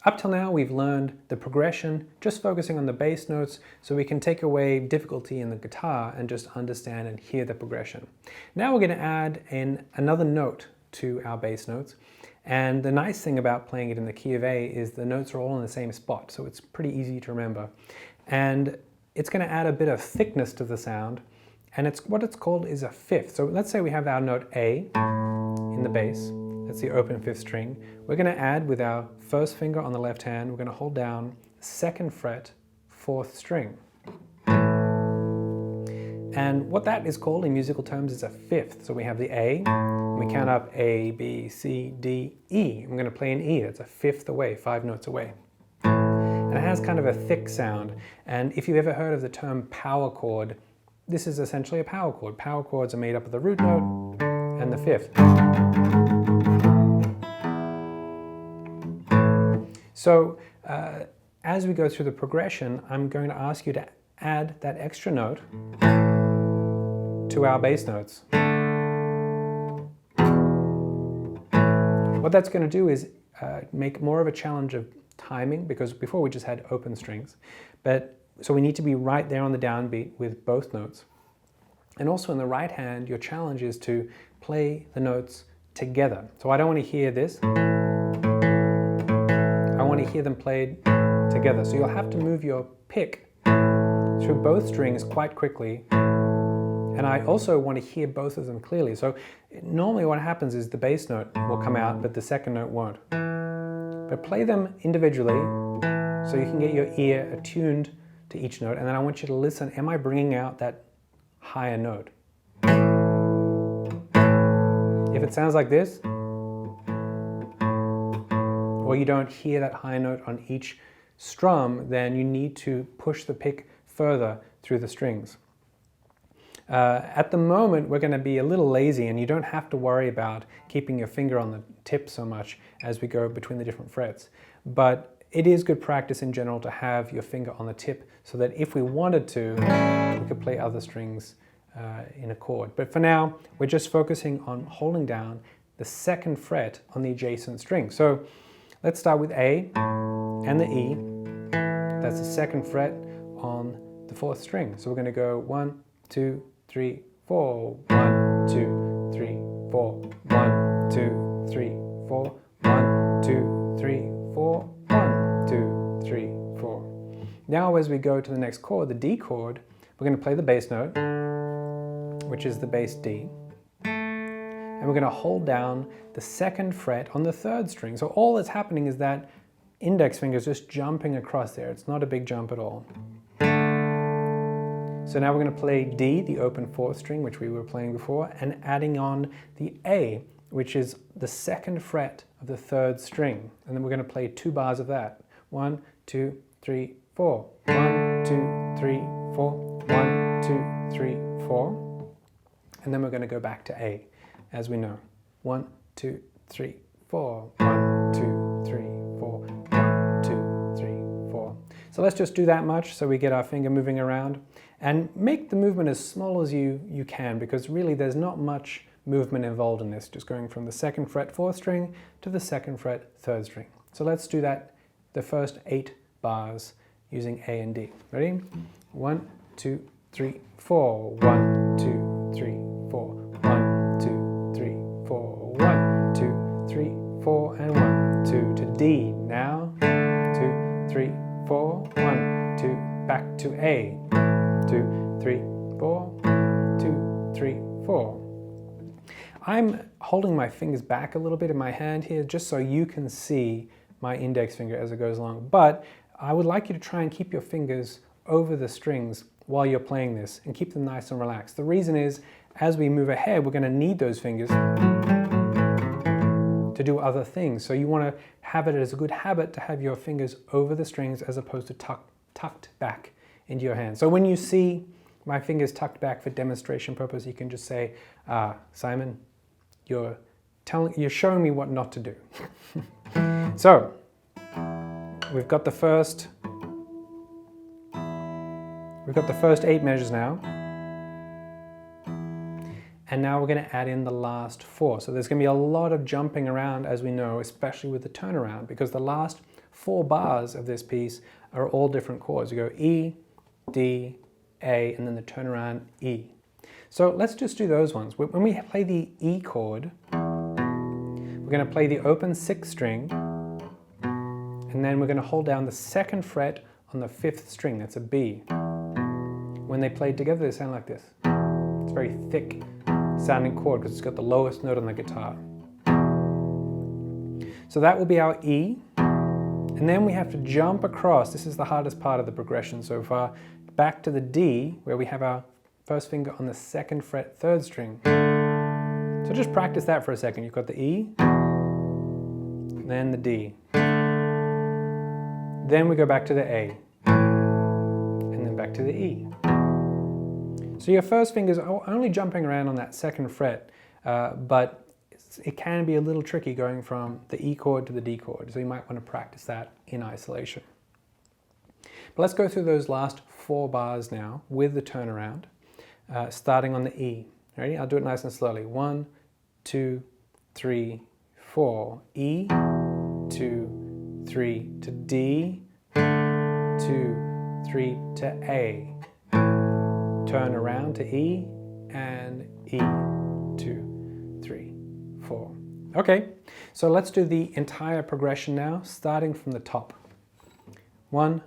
Up till now, we've learned the progression, just focusing on the bass notes, so we can take away difficulty in the guitar and just understand and hear the progression. Now we're going to add in another note to our bass notes. And the nice thing about playing it in the key of A is the notes are all in the same spot, so it's pretty easy to remember. And it's going to add a bit of thickness to the sound, and what it's called is a fifth. So let's say we have our note A in the bass. That's the open fifth string. We're going to add with our first finger on the left hand, we're going to hold down the 2nd fret, 4th string. And what that is called in musical terms is a fifth. So we have the A, and we count up A, B, C, D, E. I'm going to play an E. That's a fifth away, 5 notes away. And it has kind of a thick sound. And if you've ever heard of the term power chord, this is essentially a power chord. Power chords are made up of the root note and the fifth. So as we go through the progression, I'm going to ask you to add that extra note to our bass notes. What that's going to do is make more of a challenge of timing, because before we just had open strings. So we need to be right there on the downbeat with both notes. And also in the right hand, your challenge is to play the notes together. So I don't want to hear this. I want to hear them played together. So you'll have to move your pick through both strings quite quickly. And I also want to hear both of them clearly. So normally what happens is the bass note will come out, but the second note won't. But play them individually so you can get your ear attuned to each note. And then I want you to listen, am I bringing out that higher note? If it sounds like this, or you don't hear that high note on each strum, then you need to push the pick further through the strings. At the moment, we're going to be a little lazy, and you don't have to worry about keeping your finger on the tip so much as we go between the different frets. But it is good practice in general to have your finger on the tip, so that if we wanted to, we could play other strings in a chord. But for now, we're just focusing on holding down the 2nd fret on the adjacent string. So let's start with A and the E. That's the 2nd fret on the 4th string. So we're going to go 1, 2, 3, 4, 1, 2, 3, 4, 1, 2, 3, 4, 1, 2, 3, 4, 1, 2, 3, 4. Now as we go to the next chord, the D chord, we're going to play the bass note, which is the bass D. And we're going to hold down the 2nd fret on the 3rd string. So all that's happening is that index finger is just jumping across there. It's not a big jump at all. So now we're going to play D, the open 4th string, which we were playing before, and adding on the A, which is the 2nd fret of the 3rd string. And then we're going to play 2 bars of that. 1, 2, 3, 4. 1, 2, 3, 4. 1, 2, 3, 4. And then we're going to go back to A, as we know. 1, 2, 3, 4. 1, 2, 3, 4. 1, 2, 3, 4. So let's just do that much so we get our finger moving around. And make the movement as small as you can, because really there's not much movement involved in this, just going from the 2nd fret 4th string to the 2nd fret 3rd string. So let's do that, the first 8 bars using A and D. Ready? 1, 2, 3, 4. 1, 2, 3, 4. 1, 2, 3, 4. 1, 2, 3, 4. And 1, 2 to D. Now 2, 3, 4. 1, 2, back to A. 2, 3, 4, 2, 3, 4. I'm holding my fingers back a little bit in my hand here just so you can see my index finger as it goes along. But I would like you to try and keep your fingers over the strings while you're playing this and keep them nice and relaxed. The reason is, as we move ahead, we're going to need those fingers to do other things. So you want to have it as a good habit to have your fingers over the strings as opposed to tucked back into your hand. So when you see my fingers tucked back for demonstration purpose, you can just say, Simon, you're showing me what not to do. So we've got the first 8 measures now. And now we're going to add in the last 4. So there's going to be a lot of jumping around, as we know, especially with the turnaround, because the last 4 bars of this piece are all different chords. You go E, D, A, and then the turnaround E. So let's just do those ones. When we play the E chord, we're going to play the open 6th string, and then we're going to hold down the 2nd fret on the 5th string. That's a B. When they play together, they sound like this. It's a very thick sounding chord because it's got the lowest note on the guitar. So that will be our E. And then we have to jump across. This is the hardest part of the progression so far. Back to the D, where we have our first finger on the 2nd fret, 3rd string. So just practice that for a second. You've got the E, then the D. Then we go back to the A, and then back to the E. So your first finger's only jumping around on that 2nd fret, but it can be a little tricky going from the E chord to the D chord, so you might want to practice that in isolation. But let's go through those last 4 bars now with the turnaround, starting on the E. Ready? I'll do it nice and slowly. 1, 2, 3, 4. E, 2, 3 to D, 2, 3 to A. Turn around to E and E, 2, 3, 4. Okay, so let's do the entire progression now, starting from the top. 1,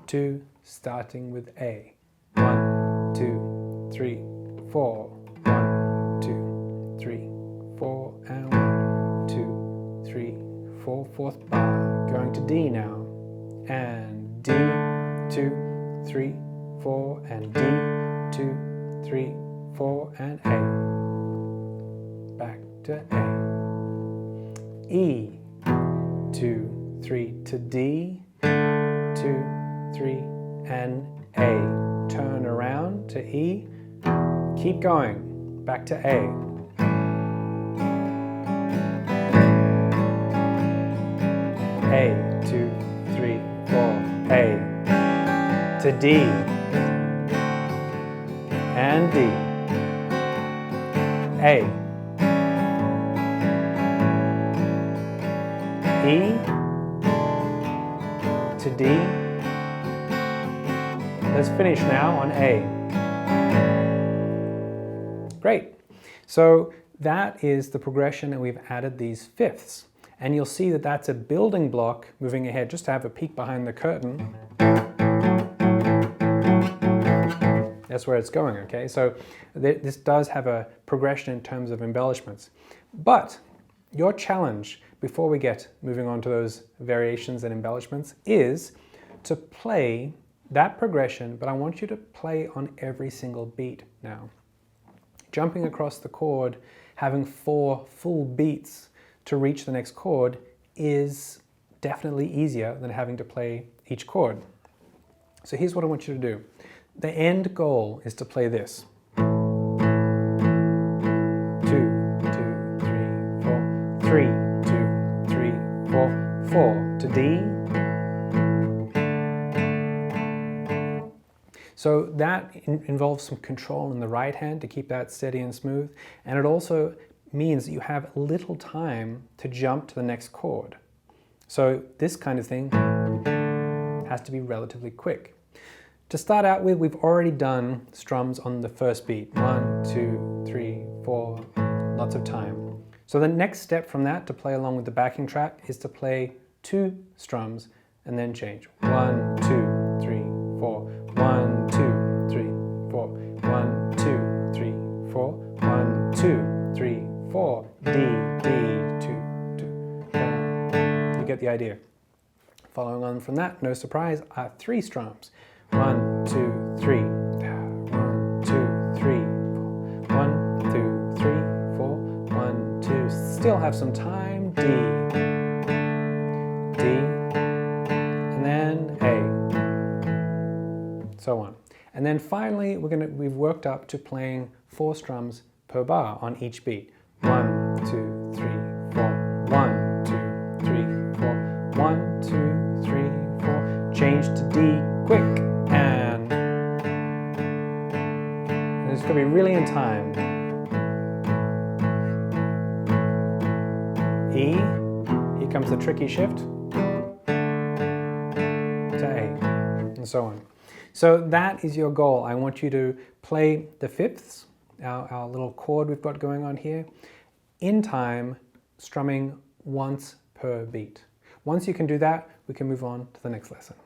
2, starting with A. 1, 2, 3, 4. 1, 2, 3, 4, and 1, 2, 3, 4. 4th bar. Going to D now. And D, 2, 3, 4, and D, 2, 3, 4, and A. Back to A. E, 2, 3 to D, 2, 3, and A. Turn around to E. Keep going. Back to A. A, 2, 3, 4, A. To D. And D. A. E. To D. Let's finish now on A. Great. So that is the progression, and we've added these fifths. And you'll see that that's a building block moving ahead. Just to have a peek behind the curtain. That's where it's going, okay? So this does have a progression in terms of embellishments. But your challenge, before we get moving on to those variations and embellishments, is to play that progression, but I want you to play on every single beat now. Jumping across the chord, having 4 full beats to reach the next chord is definitely easier than having to play each chord. So here's what I want you to do. The end goal is to play this. 2, 2, 3, 4, 3, 2, 3, 4, 4 to D. So that involves some control in the right hand to keep that steady and smooth, and it also means that you have little time to jump to the next chord. So this kind of thing has to be relatively quick. To start out with, we've already done strums on the first beat. 1, 2, 3, 4, lots of time. So the next step from that to play along with the backing track is to play 2 strums and then change. 1, 2, 3, 4. 1, 2, 3, 4. 1, 2, 3, 4. 1, 2, 3, 4. D, D, 2, 2. You get the idea. Following on from that, no surprise, are 3 strums. 1, 2, 3. 1, 2, 3, 4. 1, 2, 3, 4. 1, 2. Still have some time. D, D, and then A. So on. And then finally, we've worked up to playing 4 strums per bar on each beat. 1, 2, 3, 4. 1, 2, 3, 4. 1, 2, 3, 4. Change to D quick. And it's going to be really in time. E. Here comes the tricky shift. and so on. So that is your goal. I want you to play the fifths, our little chord we've got going on here, in time, strumming once per beat. Once you can do that, we can move on to the next lesson.